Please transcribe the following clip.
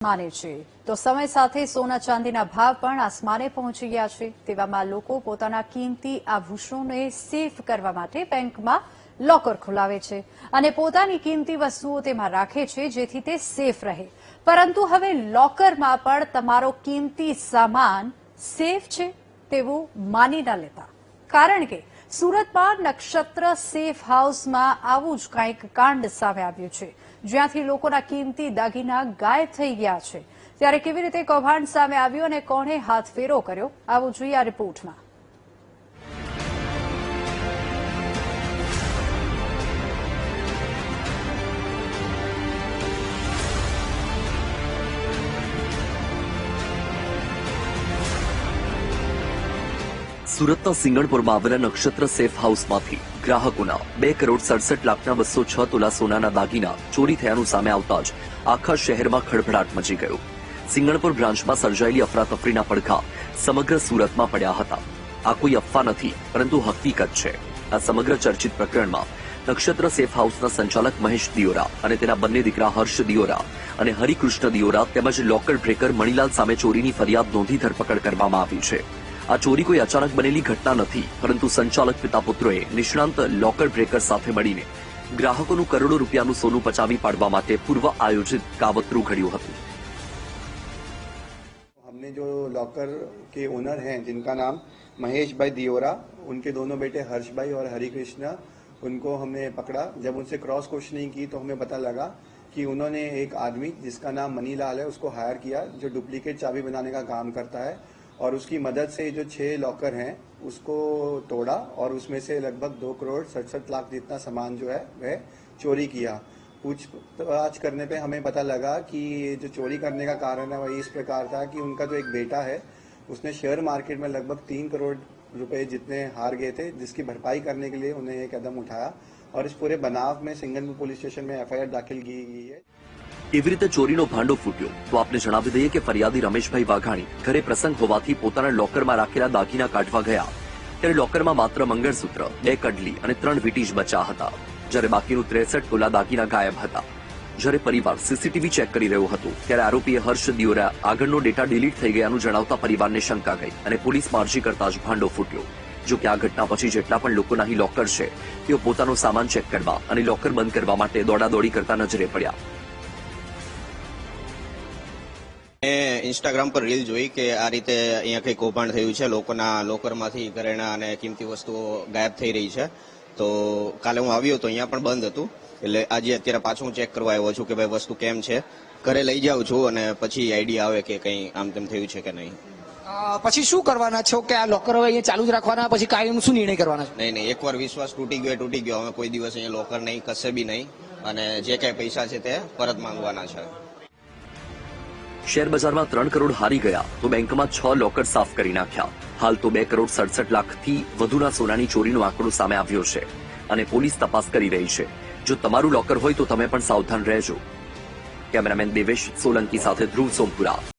માને છે તો સમય સાથે સોના ચાંદીના ભાવ પણ આસમાને પહોંચી ગયા છે। તેવામાં લોકો પોતાના કિંમતી આભૂષણોને સેફ કરવા માટે બેંકમાં લોકર ખોલાવે છે અને પોતાની કિંમતી વસ્તુઓ તેમાં રાખે છે જેથી તે સેફ રહે। પરંતુ હવે લોકરમાં પણ તમારો કિંમતી સામાન સેફ છે તેવું માની ન લેતા, કારણ કે સુરતમાં નક્ષત્ર સેફ હાઉસમાં આવું જ કંઈક કાંડ સામે આવ્યું છે, જ્યાંથી લોકોના કિંમતી દાગીના ગાયબ થઈ ગયા છે। ત્યારે કેવી રીતે કૌભાંડ સામે આવ્યું અને કોણે હાથફેરો કર્યો, આવું જોઈએ આ રિપોર્ટમાં। સુરતના સિંગણપુરમાં આવેલા નક્ષત્ર સેફ હાઉસમાંથી ગ્રાહકોના 2,67,00,000ના 206 તોલા સોનાના દાગીના ચોરી થયાનું સામે આવતા જ આખા શહેરમાં ખળભળાટ મચી ગયો। સિંગણપુર બ્રાન્ચમાં સર્જાયેલી અફરાતફરીના પડઘા સમગ્ર સુરતમાં પડ્યા હતા। આ કોઈ અફવા નથી, પરંતુ હકીકત છે। આ સમગ્ર ચર્ચિત પ્રકરણમાં નક્ષત્ર સેફ હાઉસના સંચાલક મહેશ દિયોરા અને તેના બંને દીકરા હર્ષ દિયોરા અને હરિકૃષ્ણ દિયોરા તેમજ લોકર બ્રેકર મણીલાલ સામે ચોરીની ફરિયાદ નોંધી ધરપકડ કરવામાં આવી છે। આ ચોરી કોઈ અચાનક બનેલી ઘટના નથી, પરંતુ સંચાલક પિતા પુત્રોએ નિષ્ણાંત લોકર બ્રેકર સાથે મળીને ગ્રાહકોનું કરોડો રૂપિયાનું સોનું પચાવી પાડવા માટે પૂર્વ આયોજિત કાવતરું ઘડ્યું હતું। हमने जो लॉकर के ओनर हैं जिनका नाम महेश भाई दियोरा, उनके दोनों बेटे हर्ष भाई और हरिकृष्ण, उनको हमने पकड़ा। जब उनसे क्रॉस क्वेश्चनिंग की तो हमें पता लगा कि उन्होंने एक आदमी जिसका नाम मनीलाल है उसको हायर किया, जो डुप्लीकेट चाबी बनाने का काम करता है, और उसकी मदद से जो 6 लॉकर हैं उसको तोड़ा और उसमें से लगभग 2,67,00,000 जितना सामान जो है वह चोरी किया। पूछताछ करने पे हमें पता लगा कि जो चोरी करने का कारण है वह इस प्रकार था कि उनका जो एक बेटा है उसने शेयर मार्केट में लगभग 3 करोड़ रुपए जितने हार गए थे, जिसकी भरपाई करने के लिए उन्हें ये कदम उठाया और इस पूरे बनाव में सिंगनपुर पुलिस स्टेशन में FIR दाखिल की गई है। એવી રીતે ચોરીનો ભાંડો ફૂટ્યો તો આપને જણાવી દઈએ કે ફરિયાદી રમેશભાઈ વાઘાણી ઘરે પ્રસંગ હોવાથી પોતાના લોકરમાં રાખેલા દાગીના કાઢવા ગયા, ત્યારે લોકરમાં માત્ર મંગળસૂત્ર, 2 કડલી અને 3 વીંટી જ બચ્યા હતા, જ્યારે બાકીનું 63 તોલા દાગીના ગાયબ હતા। જ્યારે પરિવાર સીસીટીવી ચેક કરી રહ્યો હતો ત્યારે આરોપીએ હર્ષ દિયોરા આગળનો ડેટા ડિલીટ થઈ ગયાનું જણાવતા પરિવારને શંકા ગઈ અને પોલીસમાં અરજી કરતા જ ભાંડો ફૂટ્યો। જો કે આ ઘટના પછી જેટલા પણ લોકોના અહીં લોકર છે તેઓ પોતાનો સામાન ચેક કરવા અને લોકર બંધ કરવા માટે દોડાદોડી કરતા નજરે પડ્યા। મેં ઇન્સ્ટાગ્રામ પર રીલ જોઈ કે આ રીતે અહીંયા કંઈ કૌભાંડ થયું છે, લોકોના લોકરમાંથી ઘરેણા અને કિંમતી વસ્તુઓ ગાયબ થઈ રહી છે। તો કાલે હું આવ્યો તો અહીંયા પણ બંધ હતું, એટલે આજે અત્યારે પાછું હું ચેક કરવા આવ્યો છું કે ભાઈ વસ્તુ કેમ છે। ઘરે લઈ જાઉં છું અને પછી આઈડિયા આવે કે કંઈ આમ તેમ થયું છે કે નહીં। પછી શું કરવાના છો કે આ લોકર હવે અહીંયા ચાલુ જ રાખવાના, પછી કાયમ શું નિર્ણય કરવાના છે? નહીં, એકવાર વિશ્વાસ તૂટી ગયો હવે કોઈ દિવસ અહીંયા લોકર નહીં, કશે બી નહીં, અને જે કાંઈ પૈસા છે તે પરત માંગવાના છે। શેર બજારમાં 3 કરોડ હારી ગયા તો બેંકમાં 6 લોકર સાફ કરી નાખ્યા। હાલ તો 2,67,00,000થી વધુના સોનાની ચોરીનો આંકડો સામે આવ્યો છે અને પોલીસ તપાસ કરી રહી છે। જો તમારું લોકર હોય તો તમે પણ સાવધાન રહેજો। કેમેરામેન દેવેશ સોલંકી સાથે ધ્રુવ સોમપુરા।